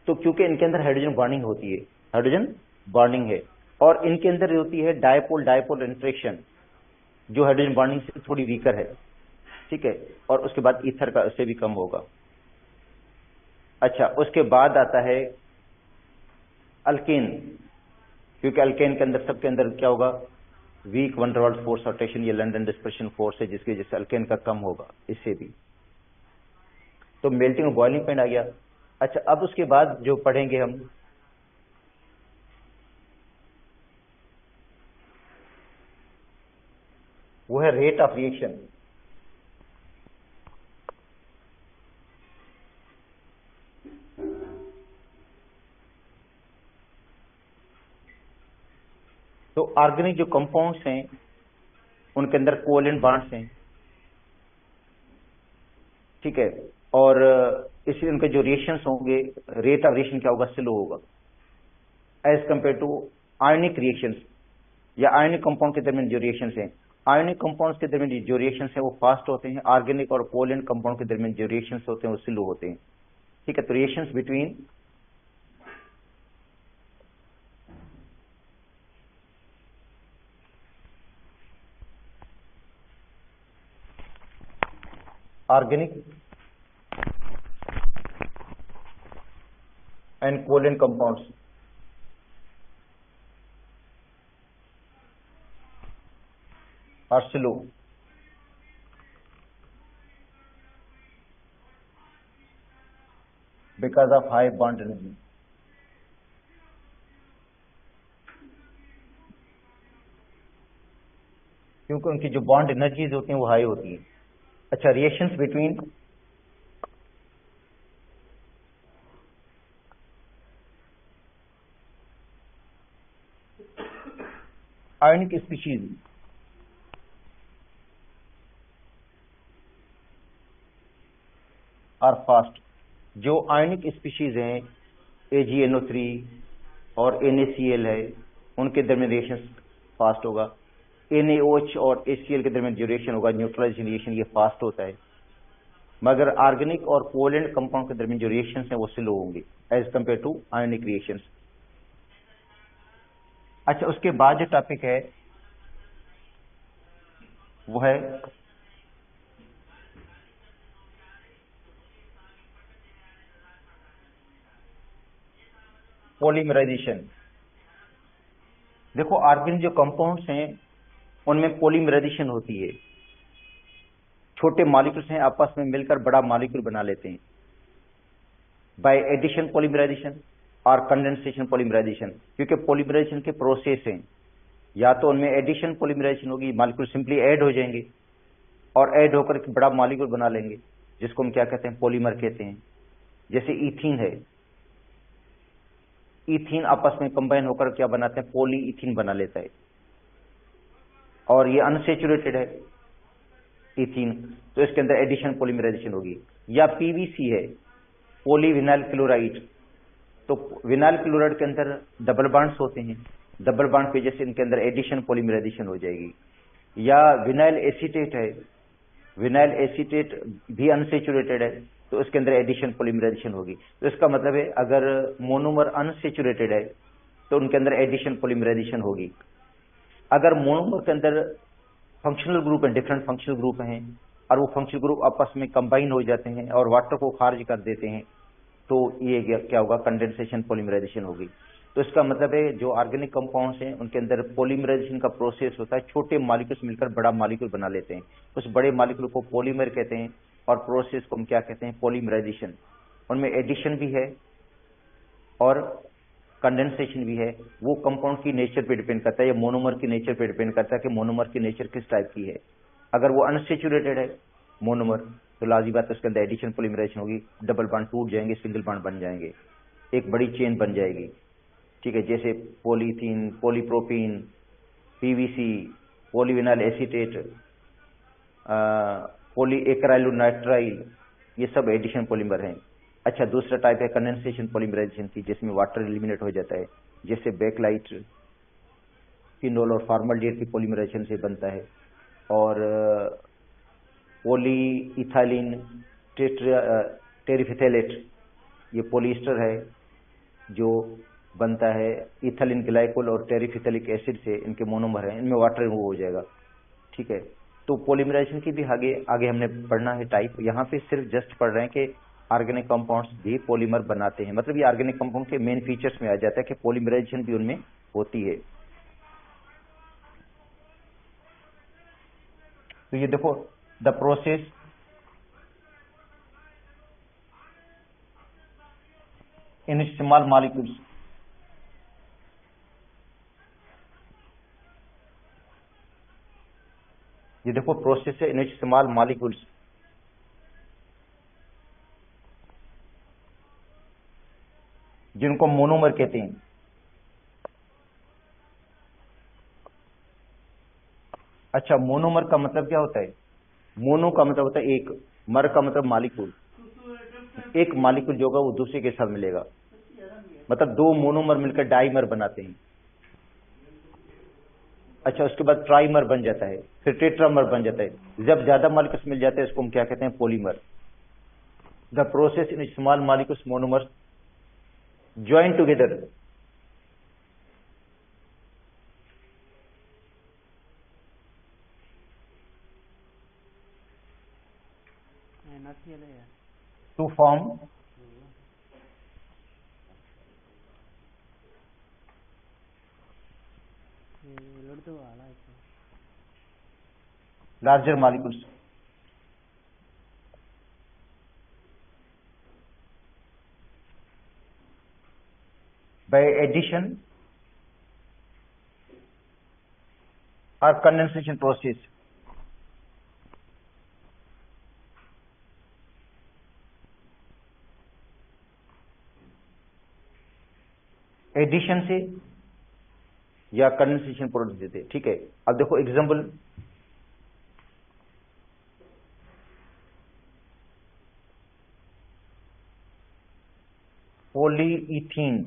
B: तो क्योंकि इनके अंदर हाइड्रोजन बॉन्डिंग होती है, हाइड्रोजन बॉन्डिंग है, और इनके अंदर होती है डायपोल डायपोल इंटरेक्शन, जो हाइड्रोजन बॉन्डिंग से थोड़ी वीकर है। ठीक है, और उसके बाद ईथर का उससे भी कम होगा। अच्छा, उसके बाद आता है अल्केन, क्योंकि अल्केन के अंदर सबके अंदर क्या होगा? Weak van der Waals force rotation, ये लंडन डिस्पर्शन फोर्स है, जिसकी वजह से अल्केन का कम होगा इससे भी। तो मेल्टिंग और बॉइलिंग पॉइंट आ गया। अच्छा, अब उसके बाद जो पढ़ेंगे हम, वो है रेट ऑफ रिएक्शन। तो ऑर्गेनिक जो कंपाउंड्स हैं उनके अंदर कोवेलेंट बॉन्ड्स हैं। ठीक है, और इसलिए उनके जो रिएक्शंस होंगे, रेट ऑफ रिएक्शन क्या होगा? स्लो होगा as compare to ionic reactions, या आयनिक कंपाउंड के दरमियान जो रिएक्शंस हैं। आयनिक कंपाउंड्स के दरमियान जो रिएक्शंस हैं वो फास्ट होते हैं, ऑर्गेनिक और कोवेलेंट कंपाउंड के दरमियान जो रिएक्शंस होते हैं वो स्लो होते हैं। ठीक है, तो reactions between organic and covalent compounds are slow because of high bond energy। क्योंकि उनकी जो बॉन्ड एनर्जीज होती हैं वो हाई होती है। अच्छा, reactions between ionic species are fast. जो आयनिक स्पीशीज हैं AgNO3 और NaCl है, उनके दरमियान रिएक्शन फास्ट होगा। NaOH और HCl के दरमियान जो रिएक्शन होगा, न्यूट्रलाइजेशन रिएक्शन, ये फास्ट होता है। मगर ऑर्गेनिक और कोवेलेंट कंपाउंड के दरमियान जो रिएक्शंस हैं वो स्लो होंगे as compare to ionic reactions. अच्छा, उसके बाद जो टॉपिक है वो है पॉलीमराइजेशन। देखो, ऑर्गेनिक जो कंपाउंड्स हैं उनमें पॉलीमराइजेशन होती है। छोटे मॉलिक्यूल्स हैं, आपस में मिलकर बड़ा मॉलिक्यूल बना लेते हैं बाय एडिशन पॉलीमराइजेशन और कंडेंसेशन पॉलीमराइजेशन। क्योंकि पॉलीमराइजेशन के प्रोसेस हैं, या तो उनमें एडिशन पॉलीमराइजेशन होगी, मॉलिक्यूल सिंपली ऐड हो जाएंगे और ऐड होकर एक बड़ा मॉलिक्यूल बना लेंगे, जिसको हम क्या कहते हैं? पॉलीमर कहते हैं। जैसे ईथीन है, ईथीन आपस में कंबाइन होकर क्या बनाते हैं? पॉलीईथीन बना लेता है, और ये अनसेचुरेटेड है ईथीन, तो इसके अंदर एडिशन पॉलीमराइजेशन होगी। या पीवीसी है, पॉलीविनाइल क्लोराइड, तो विनाइल क्लोराइड के अंदर डबल बॉन्ड्स होते हैं, डबल बॉन्ड की वजह से इनके अंदर एडिशन पॉलीमराइजेशन हो जाएगी। या विनाइल एसीटेट है, विनाइल एसीटेट भी अनसेचुरेटेड है, तो इसके अंदर एडिशन पॉलीमराइजेशन होगी। तो इसका मतलब है अगर मोनोमर अनसेचुरेटेड है तो उनके अंदर एडिशन पॉलीमराइजेशन होगी। अगर मोनोमर के अंदर फंक्शनल ग्रुप है, डिफरेंट फंक्शनल ग्रुप हैं, और वो फंक्शनल ग्रुप आपस में कंबाइन हो जाते हैं और वाटर को खारिज कर देते हैं, तो ये क्या होगा? कंडेंसेशन पॉलीमराइजेशन होगी। तो इसका मतलब है जो ऑर्गेनिक कंपाउंड्स हैं उनके अंदर पॉलीमराइजेशन का प्रोसेस होता है, छोटे मॉलिक्यूल्स मिलकर बड़ा मॉलिक्यूल बना लेते हैं। उस बड़े मॉलिक्यूल को पॉलीमर कहते हैं, और प्रोसेस को हम क्या कहते हैं, पॉलीमराइजेशन। उनमें एडिशन भी है और कंडेंसेशन भी है। वो कंपाउंड की नेचर पे डिपेंड करता है या मोनोमर की नेचर पे डिपेंड करता है कि मोनोमर की नेचर किस टाइप की है। अगर वो अनसेचुरेटेड है मोनोमर तो लाजी बात है उसके अंदर एडिशन पॉलीमराइजेशन होगी, डबल बॉन्ड टूट जाएंगे, सिंगल बॉन्ड बन जाएंगे, एक बड़ी चेन बन जाएगी। ठीक है, जैसे polythene, polypropene, PVC, polyvinyl acetate, polyacrylonitrile, ये सब एडिशन पॉलीमर हैं। अच्छा, दूसरा टाइप है कंडेंसेशन पॉलीमराइजेशन की, जिसमें वाटर एलिमिनेट हो जाता है, जैसे बैकलाइट फिनोल और फॉर्मल्डिहाइड की पॉलीमराइजेशन से बनता है। और पॉलीइथाइलिन टेरिफिथैलेट, ये पॉलीस्टर है जो बनता है इथाइलिन ग्लाइकोल और टेरिफिथैलिक एसिड से, इनके मोनोमर हैं, इनमें वाटर रिमूव हो जाएगा। ठीक है, तो पॉलीमराइजेशन की भी आगे हमने पढ़ना है टाइप। यहाँ पे सिर्फ जस्ट पढ़ रहे हैं कि ऑर्गेनिक कंपाउंड्स भी पॉलीमर बनाते हैं, मतलब ये ऑर्गेनिक कंपाउंड के मेन फीचर्स में आ जाता है कि पॉलीमराइजेशन भी उनमें होती है। तो ये देखो, the process in small molecules, ये देखो प्रोसेस है इन स्मॉल मॉलिक्यूल्स, जिनको मोनोमर कहते हैं। अच्छा, मोनोमर का मतलब क्या होता है? मोनो का मतलब होता है एक, मर का मतलब मॉलिक्यूल। एक मॉलिक्यूल जो होगा वो दूसरे के साथ मिलेगा, मतलब दो मोनोमर मिलकर डाइमर बनाते हैं। अच्छा, उसके बाद ट्राइमर बन जाता है, फिर टेट्रामर बन जाता है। जब ज्यादा मॉलिक्यूल्स मिल जाते हैं इसको हम क्या कहते हैं? Polymer. The process in small molecules monomers join together to form larger molecules. By addition or condensation process. Addition से या कंडेंसेशन प्रोडक्ट देते। ठीक है, अब देखो एग्जांपल, पॉलीइथीन,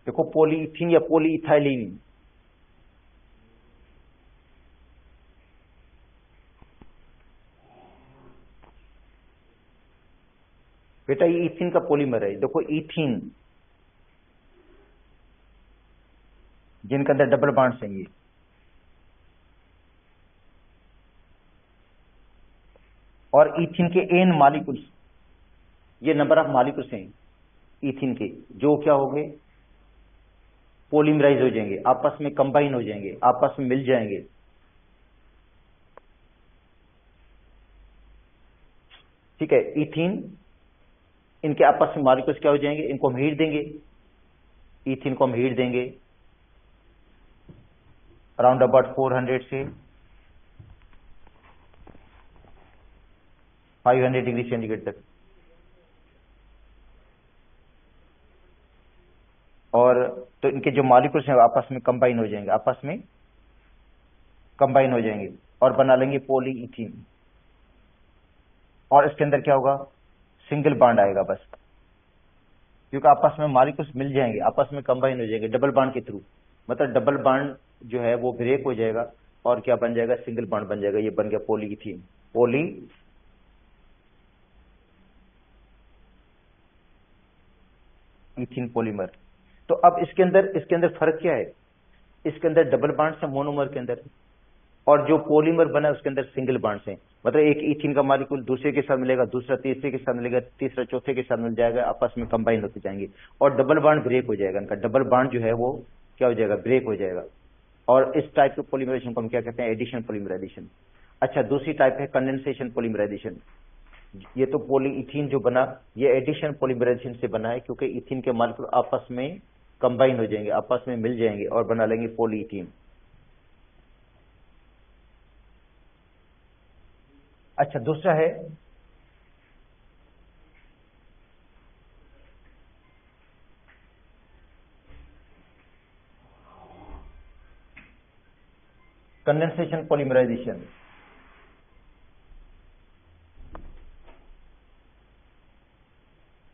B: देखो पॉलीइथीन या पॉलीइथाइलिन, बेटा ये इथीन का पॉलीमर है। देखो इथीन जिनके अंदर डबल बॉन्ड्स हैं, ये और इथीन के एन मॉलिक्यूल्स, ये नंबर ऑफ मॉलिक्यूल्स हैं इथीन के, जो क्या हो गए? पॉलीमराइज हो जाएंगे, आपस में कंबाइन हो जाएंगे, आपस में मिल जाएंगे। ठीक है, इथीन, इनके आपस में मॉलिक्यूल्स क्या हो जाएंगे? इनको हम हीट देंगे, इथीन को हम हीट देंगे अराउंड अबाउट 400 से 500 डिग्री सेंटीग्रेड तक, और तो इनके जो मॉलिक्यूल्स हैं आपस में कंबाइन हो जाएंगे, आपस में कंबाइन हो जाएंगे और बना लेंगे पॉलीइथीन। और इसके अंदर क्या होगा? सिंगल बॉन्ड आएगा बस, क्योंकि आपस में मॉलिक्यूल्स मिल जाएंगे, आपस में कंबाइन हो जाएंगे डबल बॉन्ड के थ्रू। मतलब डबल बॉन्ड जो है वो ब्रेक हो जाएगा और क्या बन जाएगा? सिंगल बॉन्ड बन जाएगा। ये बन गया पॉलीइथीन, पॉलीइथीन पॉलीमर। तो अब इसके अंदर फर्क क्या है? इसके अंदर डबल बॉन्ड्स है मोनोमर के अंदर, और जो पॉलीमर बना है उसके अंदर सिंगल बॉन्ड्स हैं। मतलब एक इथीन का मॉलिक्यूल दूसरे के साथ मिलेगा, दूसरा तीसरे के साथ मिलेगा, तीसरा चौथे के साथ मिल जाएगा, आपस में कंबाइन होते जाएंगे और डबल बॉन्ड ब्रेक हो जाएगा। इनका डबल बॉन्ड जो है वो क्या हो जाएगा? ब्रेक हो जाएगा। और इस टाइप के पॉलीमराइजेशन को हम क्या कहते हैं? Addition polymerisation. अच्छा, दूसरी टाइप है कंडेंसेशन पॉलीमराइजेशन। ये तो पॉलीइथीन जो बना, ये एडिशन पॉलीमराइजेशन से बना है, क्योंकि इथीन के मॉलिक्यूल आपस में कंबाइन हो जाएंगे, आपस में मिल जाएंगे और बना लेंगे पॉलीइथीन। अच्छा, दूसरा है condensation polymerisation.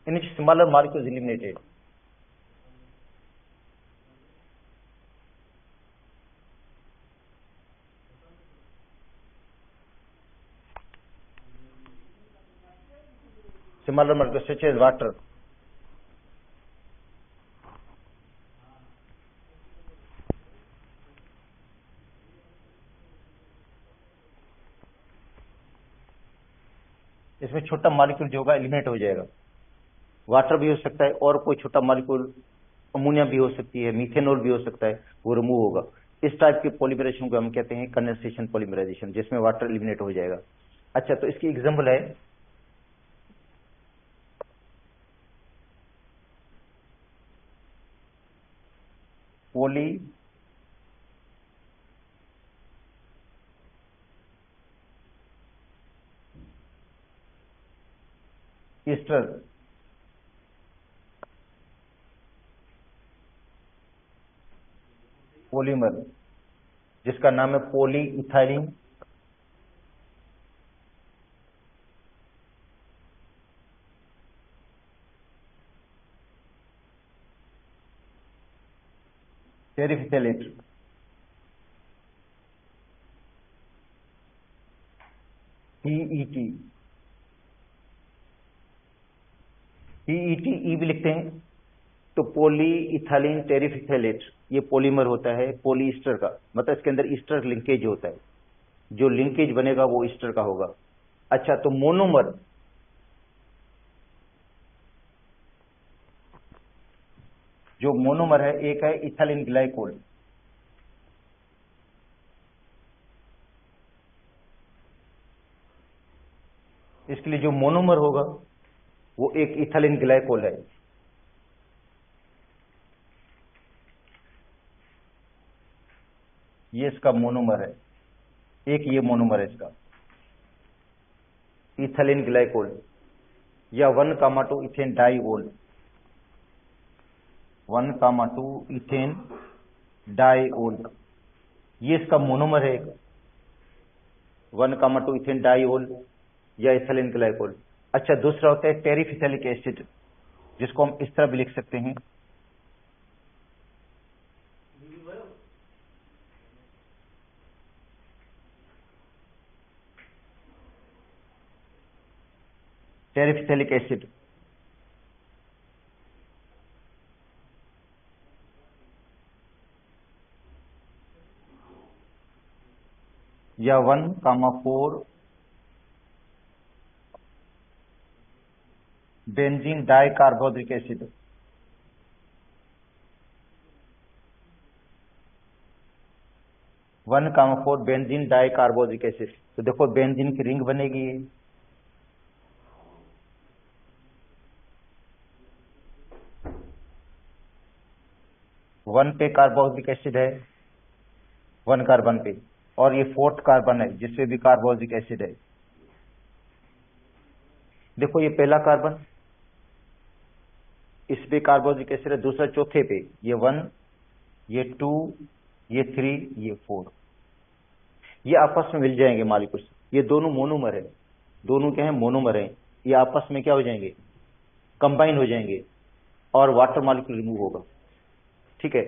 B: in which smaller molecules eliminated। smaller molecules such as water। इसमें छोटा मॉलिक्यूल जो होगा एलिमिनेट हो जाएगा। वाटर भी हो सकता है और कोई छोटा मॉलिक्यूल, अमोनिया भी हो सकती है, मीथेनॉल भी हो सकता है, वो रिमूव होगा। इस टाइप के पॉलीमराइजेशन को हम कहते हैं कंडेंसेशन पॉलीमराइजेशन, जिसमें वाटर एलिमिनेट हो जाएगा। अच्छा, तो इसकी एग्जांपल है पॉली ईस्टर पॉलीमर, जिसका नाम है पॉली इथाइलिन टेरिफिथैलेट। पीईटी, पीईटी ई भी लिखते हैं। तो पॉली इथाइलिन टेरिफिथैलेट ये पॉलीमर होता है पॉलीस्टर का, मतलब इसके अंदर ईस्टर लिंकेज होता है, जो लिंकेज बनेगा वो ईस्टर का होगा। अच्छा, तो मोनोमर, जो मोनोमर है, एक है इथाइलिन ग्लाइकोल। इसके लिए जो मोनोमर होगा वो एक इथाइलिन ग्लाइकोल है। ये इसका मोनोमर है, एक ये मोनोमर है इसका इथाइलिन ग्लाइकोल, या 1,2 इथेन डाइओल, 1,2 इथेन डाइओल, ये इसका मोनोमर है एक 1,2 इथेन डाइओल या इथाइलिन ग्लाइकोल। अच्छा, दूसरा होता है टेरिफिथैलिक एसिड, जिसको हम इस तरह भी लिख सकते हैं टेरिफिथैलिक एसिड। या 1,4 benzene dicarboxylic acid. One comma 4 benzene dicarboxylic acid. तो देखो बेंजीन की रिंग बनेगी, 1 पे कार्बोक्सिलिक एसिड है, 1 कार्बन पे, और ये 4th कार्बन है जिसपे भी कार्बोक्सिलिक एसिड है। देखो ये पहला कार्बन, इस पे कार्बोक्सिलिक एसिड है, दूसरा चौथे पे, ये 1, ये 2, ये 3, ये 4, ये आपस में मिल जाएंगे मॉलिक्यूल्स। ये दोनों मोनोमर है, दोनों क्या है, मोनोमर है। ये आपस में क्या हो जाएंगे, कंबाइन हो जाएंगे और वाटर मॉलिक्यूल रिमूव होगा। ठीक है,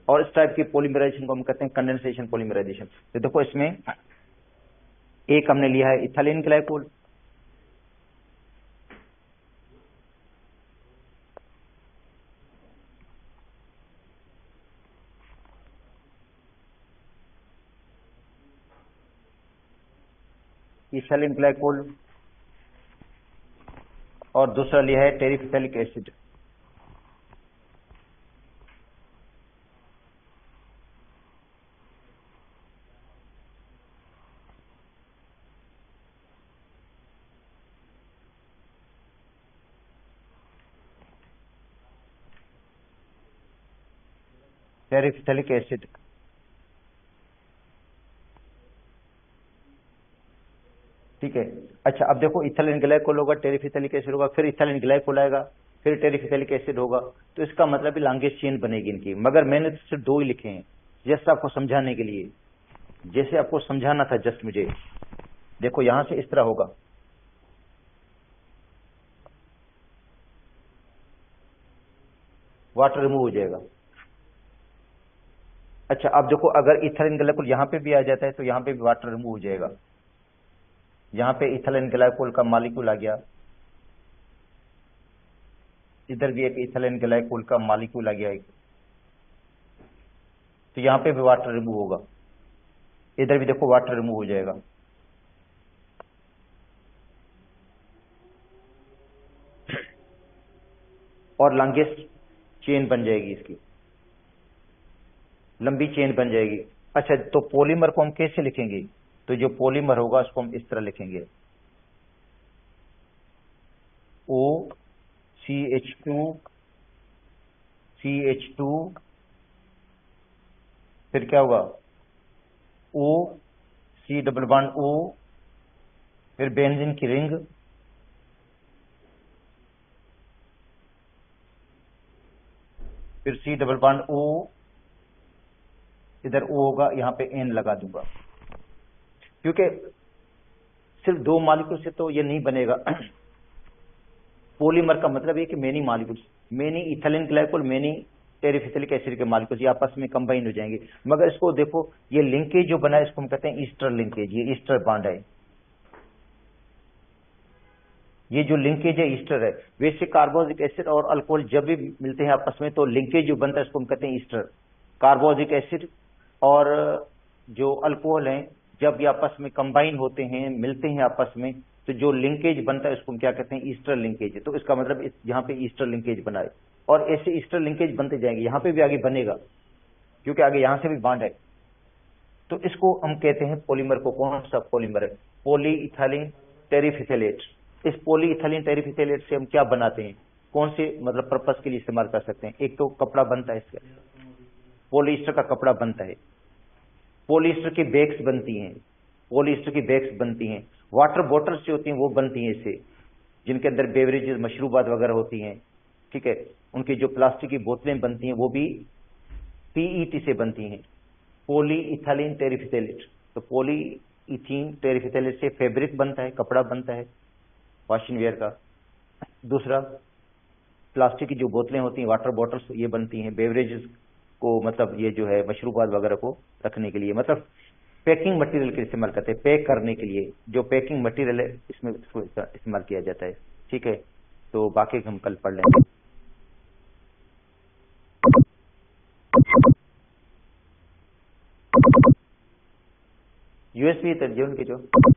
B: और इस टाइप की पॉलीमराइजेशन को हम कहते हैं कंडेंसेशन पॉलीमराइजेशन। तो देखो इसमें एक हमने लिया है इथाइलिन ग्लाइकोल, इथाइलिन ग्लाइकोल, और दूसरा लिया है टेरिफिथैलिक एसिड। टेरिफिथेलिक एसिड। ठीक है। अच्छा अब देखो इथाइल ग्लाइकोल होगा, टेरिफिथेलिक एसिड होगा, फिर इथाइल ग्लाइकोल आएगा, फिर टेरिफिथेलिक एसिड होगा, तो इसका मतलब लॉन्गेस्ट चेन बनेगी इनकी। मगर मैंने तो सिर्फ 2 ही लिखे हैं जस्ट आपको समझाने के लिए, जैसे आपको समझाना था जस्ट मुझे। देखो यहां से इस तरह होगा, वाटर रिमूव हो जाएगा। अच्छा अब देखो अगर इथाइल ग्लाइकोल यहां पे भी आ जाता है तो यहां पे भी वाटर रिमूव हो जाएगा। यहां पे इथाइल ग्लाइकोल का मॉलिक्यूल आ गया, इधर भी एक इथाइल ग्लाइकोल का मॉलिक्यूल आ गया एक, तो यहां पे भी वाटर रिमूव होगा। इधर भी देखो वाटर रिमूव हो जाएगा। और लॉन्गेस्ट चेन बन जाएगी इसकी, लंबी चेन बन जाएगी। अच्छा तो पॉलीमर को हम कैसे लिखेंगे? तो जो पॉलीमर होगा उसको हम इस तरह लिखेंगे, OCH2 CH2, फिर क्या होगा O C double bond O, फिर बेंजीन की रिंग, फिर C डबल बॉन्ड O, इधर O होगा, यहां पे N लगा दूंगा, क्योंकि सिर्फ 2 मॉलिक्यूल से तो ये नहीं बनेगा। पॉलीमर का मतलब है कि many molecules, many ethyl glycol, many terephthalic acid के मॉलिक्यूल्स ये आपस में कंबाइन हो जाएंगे। मगर इसको देखो ये लिंकेज जो बना है इसको हम कहते हैं ईस्टर लिंकेज, ये ईस्टर बॉन्ड है। ये जो लिंकेज है ईस्टर है। वैसे कार्बोक्सिलिक एसिड और अल्कोहल जब भी मिलते हैं आपस में तो लिंकेज जो बनता है इसको हम कहते हैं ईस्टर। कार्बोक्सिलिक एसिड और जो अल्कोहल है जब ये आपस में कंबाइन होते हैं, मिलते हैं आपस में, तो जो लिंकेज बनता है उसको हम क्या कहते हैं? Easter linkage. तो इसका मतलब यहाँ पे ईस्टर लिंकेज बना है, और ऐसे ईस्टर लिंकेज बनते जाएंगे, यहाँ पे भी आगे बनेगा क्योंकि आगे यहाँ से भी बॉन्ड है। तो इसको हम कहते हैं पॉलीमर को। कौन सा पॉलीमर है? पॉलीइथाइलिन टेरिफिथेलेट। इस पॉलीइथाइलिन टेरिफिथेलेट से हम क्या बनाते हैं, कौन से मतलब पर्पस के लिए इस्तेमाल कर सकते हैं? एक तो कपड़ा बनता है इसका, पॉलिएस्टर का कपड़ा बनता है, पॉलिएस्टर की बैग्स बनती हैं, पॉलिएस्टर की बैग्स बनती हैं, वाटर बॉटल्स जो होती हैं वो बनती हैं इससे, जिनके अंदर बेवरेजेस मशरूबात वगैरह होती हैं। ठीक है, उनकी जो प्लास्टिक की बोतलें बनती हैं वो भी पीईटी से बनती हैं, पॉलीइथाइलिन टेरिफिथेलेट। तो पॉलीइथीन टेरिफिथेलेट से फैब्रिक बनता है, कपड़ा बनता है वॉशिंग वेयर का। दूसरा, प्लास्टिक की जो बोतलें होती हैं, वाटर बॉटल्स, ये बनती हैं बेवरेजेस को, मतलब ये जो है मशरूबात वगैरह को रखने के लिए, मतलब पैकिंग मटेरियल के इस्तेमाल करते हैं, पैक करने के लिए जो पैकिंग मटेरियल है इसमें इसको इस्तेमाल किया जाता है। ठीक है, तो बाकी हम कल पढ़ लेंगे। यूएसबी तर्जुमन के जो